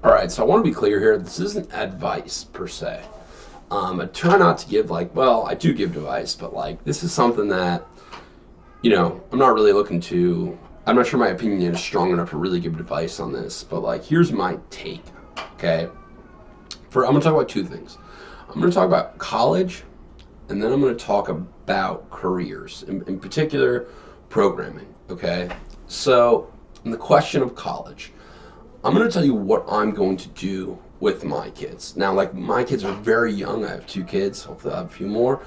All right, so I want to be clear here. This isn't advice per se. I try not to give I do give advice, but this is something that I'm not really looking to. I'm not sure my opinion is strong enough to really give advice on this, but here's my take. Okay, I'm gonna talk about two things. I'm gonna talk about college, and then I'm gonna talk about careers, in particular, programming. Okay, so in the question of college, I'm going to tell you what I'm going to do with my kids. Now, my kids are very young. I have two kids. Hopefully, I have a few more.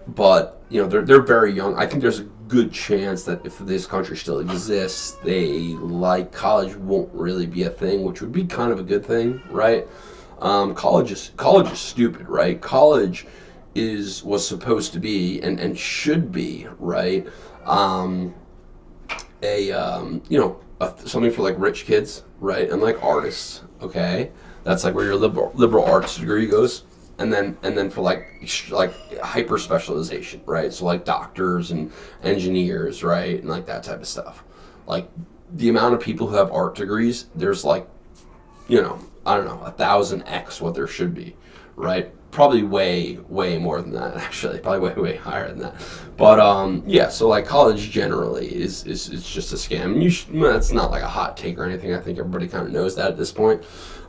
But they're very young. I think there's a good chance that if this country still exists, college won't really be a thing, which would be kind of a good thing, right? College is stupid, right? College was supposed to be and should be, right? Something for something for rich kids, right, and artists. Okay, that's where your liberal arts degree goes, and then for hyper specialization, right? So doctors and engineers, right, and that type of stuff. The amount of people who have art degrees, there's I don't know, 1,000x what there should be, right? Probably way more than that, actually. Probably way higher than that. But so college generally is just a scam. It's not a hot take or anything. I think everybody kind of knows that at this point.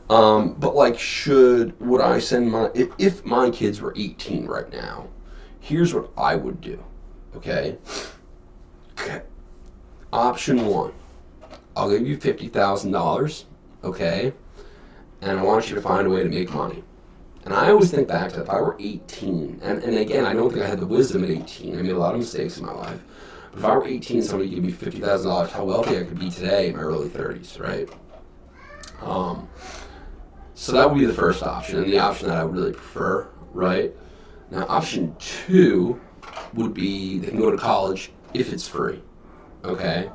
But would I send if my kids were 18 right now, here's what I would do. Okay. Option one, I'll give you $50,000. Okay, and I want you to find a way to make money. And I always think back to if I were 18, and again, I don't think I had the wisdom at 18. I made a lot of mistakes in my life. But if I were 18 and somebody gave me $50,000, how wealthy I could be today in my early 30s, right? So that would be the first option, and the option that I would really prefer, right? Now, option two would be they can go to college if it's free, okay?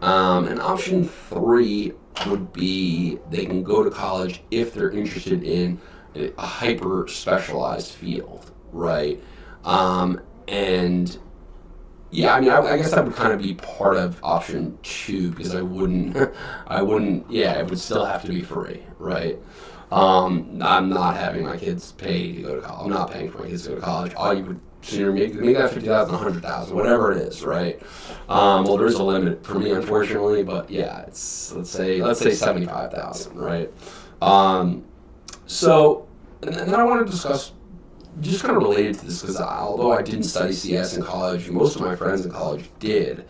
And option three would be they can go to college if they're interested in a hyper specialized field, right? And yeah, I guess that would kind of be part of option two because I wouldn't, yeah, it would still have to be free, right? I'm not having my kids pay to go to college. I'm not paying for my kids to go to college. All you would make that 50,000, 100,000, whatever it is, right? Well, there's a limit for me, unfortunately, but yeah, it's let's say 75,000, right? So, and then I want to discuss, just kind of related to this, because although I didn't study CS in college, most of my friends in college did,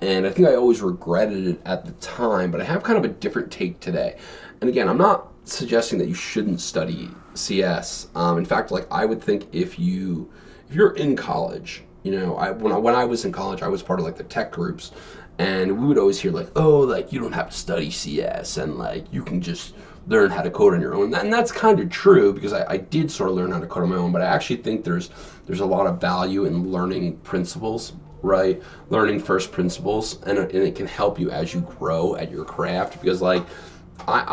and I think I always regretted it at the time, but I have kind of a different take today. And again, I'm not suggesting that you shouldn't study CS. In fact, I would think if you're in college, when I was in college, I was part of the tech groups, and we would always hear you don't have to study CS, and you can just learn how to code on your own. And that's kind of true because I did sort of learn how to code on my own, but I actually think there's a lot of value in learning principles, right? Learning first principles, and it can help you as you grow at your craft because I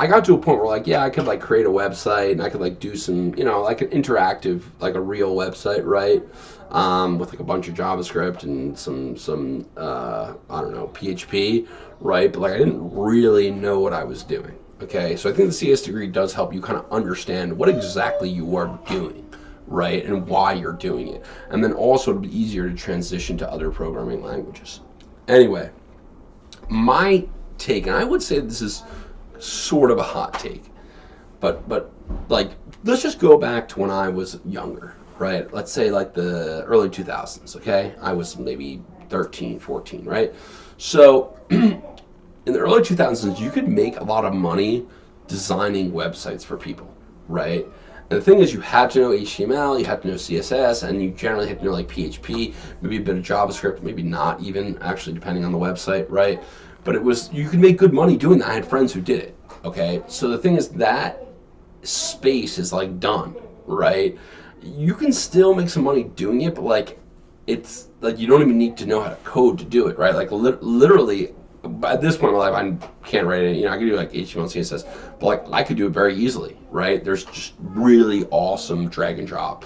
got to a point where I could create a website and I could do some, an interactive, a real website, right? With a bunch of JavaScript and some I don't know, PHP, right? But I didn't really know what I was doing. Okay, so I think the CS degree does help you kind of understand what exactly you are doing, right? And why you're doing it. And then also it'll be easier to transition to other programming languages. Anyway, my take, and I would say this is sort of a hot take, but let's just go back to when I was younger, right? Let's say the early 2000s, okay? I was maybe 13, 14, right? So in the early 2000s, you could make a lot of money designing websites for people, right? And the thing is, you had to know HTML, you had to know CSS, and you generally had to know PHP, maybe a bit of JavaScript, maybe not even, actually, depending on the website, right? But you could make good money doing that. I had friends who did it, okay? So the thing is, that space is done, right? You can still make some money doing it, but it's you don't even need to know how to code to do it, right? Literally, at this point in my life, I can't write it. I can do HTML and CSS, but I could do it very easily, right? There's just really awesome drag and drop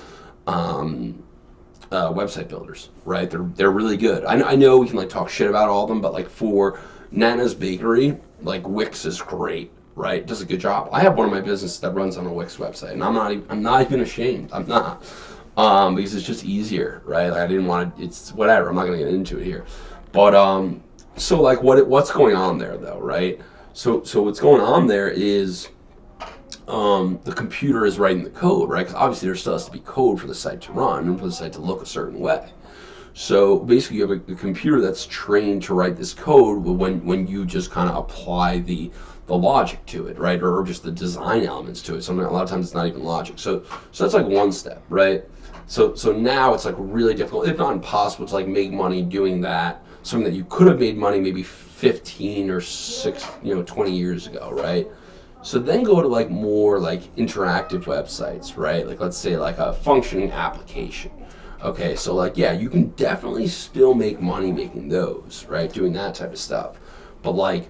website builders, right? They're really good. I know we can talk shit about all of them, but for Nana's Bakery, Wix is great, right? Does a good job. I have one of my businesses that runs on a Wix website, and I'm not even ashamed. I'm not, because it's just easier, right? Like I didn't want to. It's whatever. I'm not going to get into it here, but so like what's going on there though, right? So what's going on there is the computer is writing the code, right? Because obviously there still has to be code for the site to run and for the site to look a certain way. So basically you have a computer that's trained to write this code when you just kind of apply the logic to it, right? Or just the design elements to it. So a lot of times it's not even logic. So that's like one step, right? So now it's like really difficult, if not impossible, to like make money doing that. Something that you could have made money maybe 15 or 20 years ago, right? So then go to like more like interactive websites, right? Like let's say like a functioning application. Okay, so like yeah, you can definitely still make money making those, right? Doing that type of stuff. But like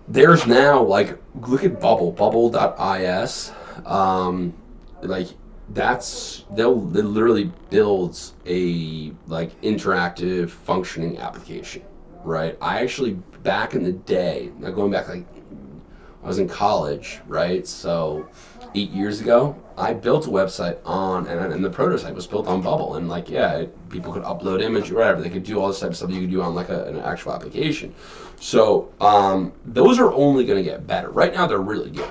there's now like look at bubble.is. Like that's they literally builds a like interactive functioning application, right? I actually back in the day, now going back like I was in college, right? So 8 years ago, I built a website on, and the prototype was built on Bubble, and like yeah, people could upload image or whatever. They could do all this type of stuff you could do on like an actual application. So those are only going to get better. Right now, they're really good.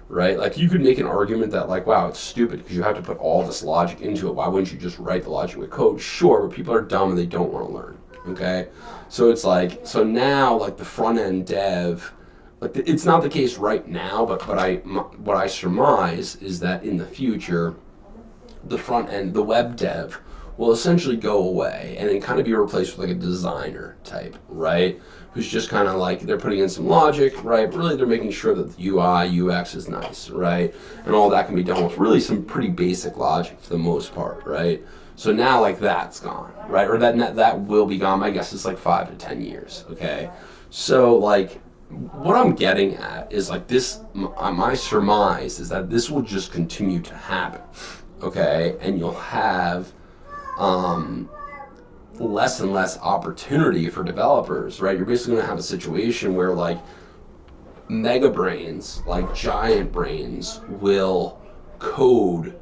Right? Like you could make an argument that like, wow, it's stupid because you have to put all this logic into it. Why wouldn't you just write the logic with code? Sure, but people are dumb and they don't want to learn. Okay? So it's like, so now like the front end dev, like it's not the case right now, but what I surmise is that in the future, the front end, the web dev will essentially go away and then kind of be replaced with like a designer type, right? Who's just kind of like, they're putting in some logic, right? But really they're making sure that the UI, UX is nice, right? And all that can be done with really some pretty basic logic for the most part, right? So now like that's gone, right? Or that will be gone. My guess is like 5 to 10 years, okay? So like what I'm getting at is like this, my surmise is that this will just continue to happen, okay? And you'll have less and less opportunity for developers, right? You're basically going to have a situation where like mega brains, like giant brains, will code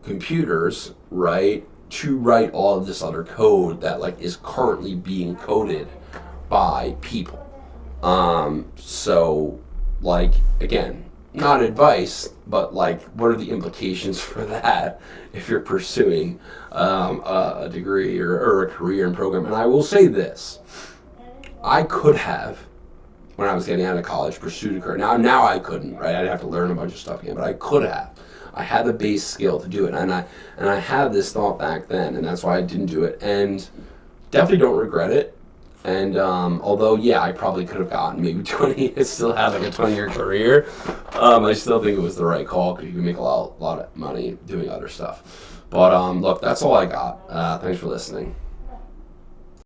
computers, right, to write all of this other code that like is currently being coded by people. So like again, not advice, but like what are the implications for that if you're pursuing a degree or a career in programming? And I will say this, I could have, when I was getting out of college, pursued a career. Now I couldn't, right? I'd have to learn a bunch of stuff again, but I could have. I had the base skill to do it, and I had this thought back then, and that's why I didn't do it, and definitely don't regret it. And although, yeah, I probably could have gotten maybe 20, I still have like a 20-year career, I still think it was the right call because you can make a lot of money doing other stuff. But look, that's all I got. Thanks for listening.